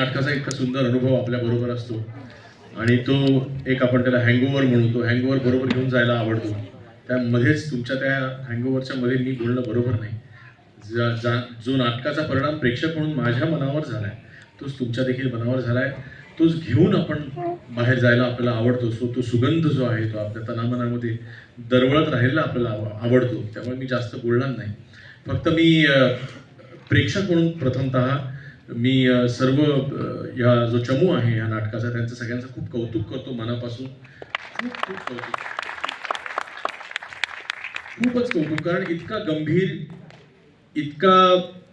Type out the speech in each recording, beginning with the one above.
नाटकाचा इतका सुंदर अनुभव आपल्या बरोबर असतो आणि तो एक आपण त्याला हँगओव्हर म्हणू, तो हँगओव्हर बरोबर घेऊन जायला आवडतो. त्यामध्येच तुमच्या त्या हँगओव्हरच्या मध्ये मी बोलणं बरोबर नाही. जो नाटकाचा परिणाम प्रेक्षक म्हणून माझ्या मनावर झालाय तोच तुमच्या देखील मनावर झालाय. तोच घेऊन आपण बाहेर जायला आपल्याला आवडतो. तो सुगंध जो आहे तो आपल्या तनामनामध्ये दरवळत राहिलेला आपल्याला आवडतो. त्यामुळे मी जास्त बोलणार नाही. फक्त मी प्रेक्षक म्हणून प्रथमतः मी सर्व या जो चमू आहे या नाटकाचा त्यांचं सगळ्यांचं खूप कौतुक करतो मनापासून. खूप खूप कौतुक, खूपच कौतुक. कारण इतका गंभीर, इतका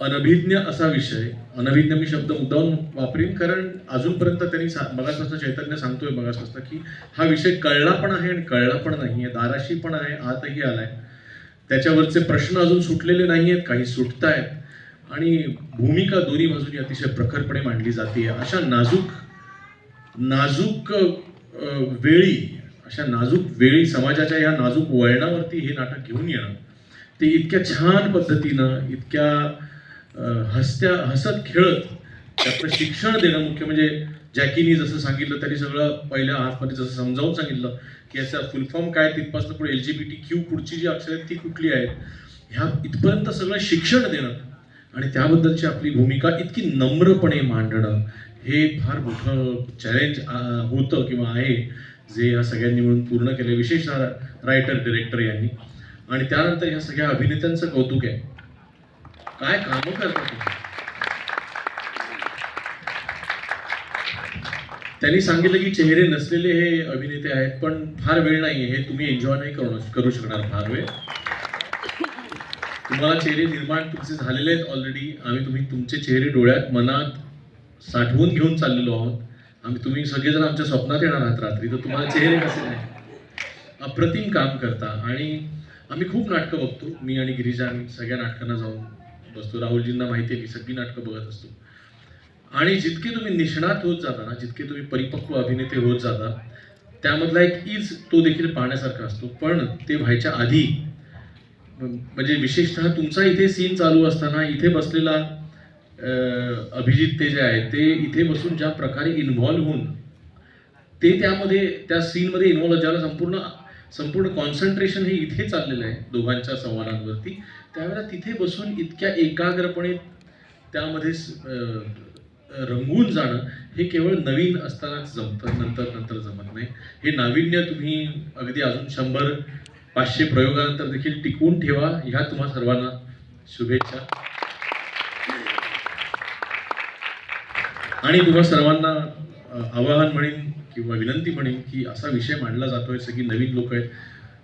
अनभिज्ञ असा विषय. अनभिज्ञ मी शब्द मुद्दाम वापरीन कारण अजूनपर्यंत त्यांनी मगासपासून चैतन्य सांगतोय मगासपासून की हा विषय कळला पण आहे आणि कळला पण नाहीये, दाराशी पण आहे, आतही आलाय. त्याच्यावरचे प्रश्न अजून सुटलेले नाहीयेत, काही सुटतायत आणि भूमिका दोन्ही बाजूनी अतिशय प्रखरपणे मांडली जाते. अशा नाजूक वेळी, अशा नाजूक वेळी समाजाच्या ह्या नाजूक वळणावरती हे नाटक घेऊन येणं, ते इतक्या छान पद्धतीनं, इतक्या हसत खेळत त्याचं शिक्षण देणं. मुख्य म्हणजे जॅकीनी जसं सांगितलं त्यांनी सगळं पहिल्या हाफमध्ये जसं समजावून सांगितलं की याचा फुल फॉर्म काय, तिथपासून पुढे LGBTQ पुढची जी अक्षर आहेत ती कुठली आहेत, ह्या इथपर्यंत सगळं शिक्षण देणं आणि त्याबद्दलची आपली भूमिका इतकी नम्रपणे मांडणं, हे फार मोठं चॅलेंज होतं किंवा आहे, जे ह्या सगळ्यांनी मिळून पूर्ण केले, विशेषतः रायटर डिरेक्टर यांनी. आणि त्यानंतर ह्या सगळ्या अभिनेत्यांचं कौतुक आहे. काय कामं करतात त्यांनी सांगितलं की चेहरे नसलेले हे अभिनेते आहेत, पण फार वेळ नाहीये, हे तुम्ही एन्जॉय नाही करू शकणार फार वेळ. तुम्हाला चेहरे निर्माण तुमचे झालेले आहेत ऑलरेडी. तुम्ही तुमचे चेहरे डोळ्यात मनात साठवून घेऊन चाललेलो आहोत. तुम्ही सगळेजण आमच्या स्वप्नात येणार आहात रात्री, तर तुम्हाला चेहरे कसे नाही. अप्रतिम काम करता. आणि आम्ही खूप नाटकं बघतो, मी आणि गिरिजा, आम्ही सगळ्या नाटकांना जाऊन बसतो. राहुलजींना माहिती आहे, मी सगळी नाटकं बघत असतो. आणि जितके तुम्ही निष्णात होत जाता ना, जितके तुम्ही परिपक्व अभिनेते होत जाता, त्यामधला एक इज तो देखील पाहण्यासारखा असतो. पण ते व्हायच्या आधी, म्हणजे विशेषतः तुमचा इथे सीन चालू असताना इथे बसलेला अभिजित ते जे आहे ते इथे बसून ज्या प्रकारे इन्व्हॉल्व्ह होऊन ते त्यामध्ये त्या सीनमध्ये इन्व्हॉल्व, ज्याला संपूर्ण कॉन्सन्ट्रेशन हे इथे चाललेलं आहे दोघांच्या संवादांवरती, त्यावेळेला तिथे बसून इतक्या एकाग्रपणे त्यामध्ये रंगून जाणं हे केवळ नवीन असतानाच जमतं, नंतर जमत नाही. हे नाविन्य तुम्ही अगदी अजून 100-500 प्रयोगानंतर देखील टिकवून ठेवा. ह्या तुम्हा सर्वांना शुभेच्छा. आणि तुम्हा सर्वांना आवाहन म्हणेन किंवा विनंती म्हणेन की असा विषय मांडला जातोय, सगळी नवीन लोक आहेत.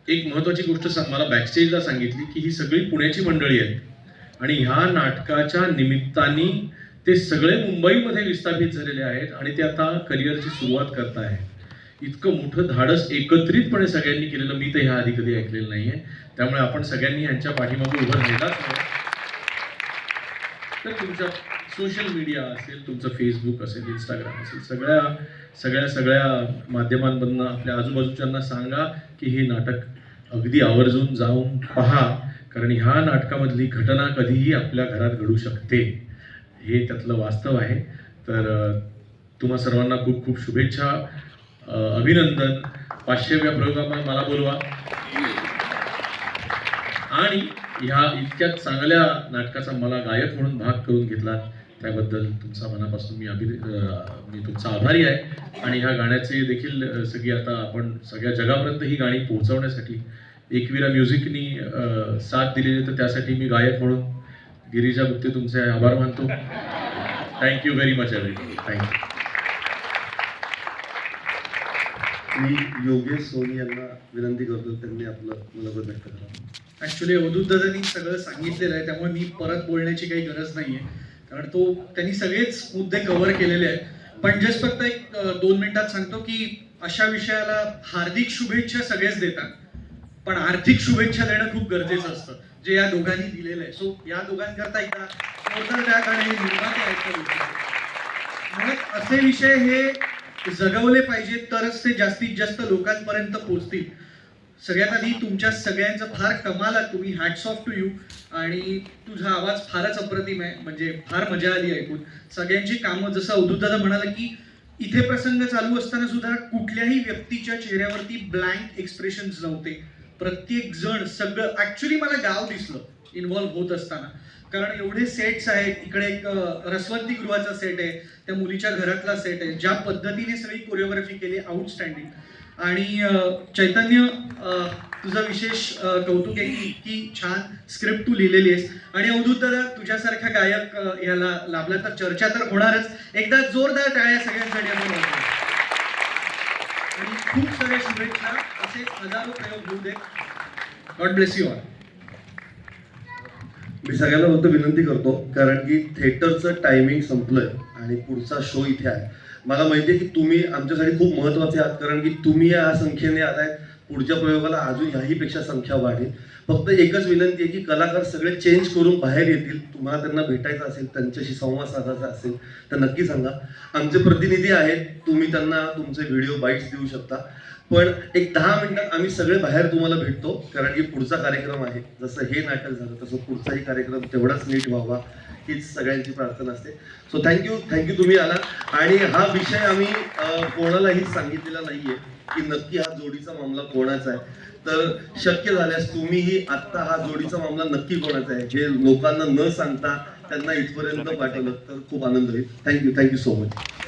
एक महत्त्वाची गोष्ट मला बॅकस्टेजला सांगितली की ही सगळी पुण्याची मंडळी आहेत आणि ह्या नाटकाच्या निमित्ताने ते सगळे मुंबईमध्ये विस्थापित झालेले आहेत आणि ते आता करिअरची सुरुवात करत आहेत. इतकं मोठं धाडस एकत्रितपणे सगळ्यांनी केलेलं मी तर ह्या आधी कधी ऐकलेलं नाहीये. त्यामुळे आपण सगळ्यांनी यांच्या पाठीमागे उभं राहिलाच हवं. तर तुमच्या सोशल मीडिया असेल, तुमचं फेसबुक असेल, इंस्टाग्राम असेल, सगळ्या माध्यमांमधून आपल्या आजूबाजूच्यांना सांगा की हे नाटक अगदी आवर्जून जाऊन पहा. कारण ह्या नाटकामधली घटना कधीही आपल्या घरात घडू शकते, हे त्यातलं वास्तव आहे. तर तुम्हा सर्वांना खूप खूप शुभेच्छा, अभिनंदन. 500व्या प्रयोगामध्ये मला बोलवा आणि ह्या इतक्या चांगल्या नाटकाचा मला गायक म्हणून भाग करून घेतला त्याबद्दल तुमचा मनापासून मी तुमचा आभारी आहे. आणि ह्या गाण्याचे देखील सगळी आता आपण सगळ्या जगापर्यंत ही गाणी पोहोचवण्यासाठी एकविरा म्युझिकनी साथ दिलेली, तर त्यासाठी मी गायक म्हणून गिरिजा गुप्ते तुमचे आभार मानतो. Thank you very much everyone. Thank you. मी योगेश सोनी यांना विनंती करतो त्यांनी आपलं मनोगत व्यक्त करावं. ॲक्च्युली अवधूत दादांनी सगळं सांगितलेलं आहे, त्यामुळे मी परत बोलण्याची काही गरज नाही आहे, कारण त्यांनी सगळेच मुद्दे कव्हर केलेले आहेत. पण जस्ट फक्त एक 2 मिनिटात सांगतो की अशा विषयाला हार्दिक शुभेच्छा सगळेच देतात, पण आर्थिक शुभेच्छा देणं खूप गरजेचं असतं, जे या दोघांनी दिलेलं आहे. सो या दोघांकरता एकदा जोरदार त्या गाणे निर्माते ऐकतात. म्हणून असे विषय हे जगवले पाहिजेत, तरच ते जास्तीत जास्त लोकांपर्यंत पोहोचतील. सगळ्यात आधी तुमच्या सगळ्यांचं फार कमाल आहात तुम्ही, हॅट्स ऑफ टू यू. आणि तुझा आवाज फारच अप्रतिम आहे, म्हणजे फार मजा आली ऐकून. सगळ्यांची कामं, जसं अवधूत दादा म्हणाला की इथे प्रसंग चालू असताना सुद्धा कुठल्याही व्यक्तीच्या चेहऱ्यावरती ब्लँक एक्सप्रेशन्स नव्हते. प्रत्येक जण सगळं, ऍक्च्युली मला गाव दिसलं इन्व्हॉल्व्ह होत असताना, कारण एवढे सेट्स आहेत. इकडे एक रसवंती गृहाचा सेट आहे, त्या मुलीच्या घरातला सेट आहे. ज्या पद्धतीने सगळी कोरिओग्राफी केली, आउटस्टँडिंग. आणि चैतन्य, तुझं विशेष कौतुक आहे की इतकी छान स्क्रिप्ट तू लिहिलेली आहेस. आणि अवधूत दादा, तुझ्यासारखा गायक याला लाभला तर चर्चा तर होणारच. एकदा जोरदार टाळ्या सगळ्यांसाठी आपण वाजवू. आणि खूप सारे शुभेच्छा, असे हजारो प्रयोग होऊ देत. God bless you all. मी सगळ्यांना फक्त विनंती करतो, कारण की थिएटरचं टायमिंग संपलंय आणि पुढचा शो इथे आहे. मला माहिती आहे की तुम्ही आमच्यासाठी खूप महत्त्वाचे आहात, कारण की तुम्ही या संख्येने आलाय. पुढच्या प्रयोगाला अजून याहीपेक्षा संख्या वाढेल. फक्त एकच विनंती आहे की कलाकार सगळे चेंज करून बाहेर येतील. तुम्हाला त्यांना भेटायचं असेल, त्यांच्याशी संवाद साधायचा असेल तर नक्की सांगा. आमचे प्रतिनिधी आहेत, तुम्ही त्यांना तुमचे व्हिडिओ बाईट्स देऊ शकता. पण एक 10 मिनिटात आम्ही सगळे बाहेर तुम्हाला भेटतो, कारण की पुढचा कार्यक्रम आहे. जसं हे नाटक झालं तसं पुढचाही कार्यक्रम तेवढाच नीट व्हावा हीच सगळ्यांची प्रार्थना असते. सो थँक्यू तुम्ही आला. आणि हा विषय आम्ही कोणालाही सांगितलेला नाहीये की नक्की हा जोडीचा मामला कोणाचा आहे. तर शक्य झाल्यास तुम्हीही आत्ता हा जोडीचा मामला नक्की कोणाचा आहे हे लोकांना न सांगता त्यांना इथपर्यंत पाठवलं तर खूप आनंद होईल. Thank you so much.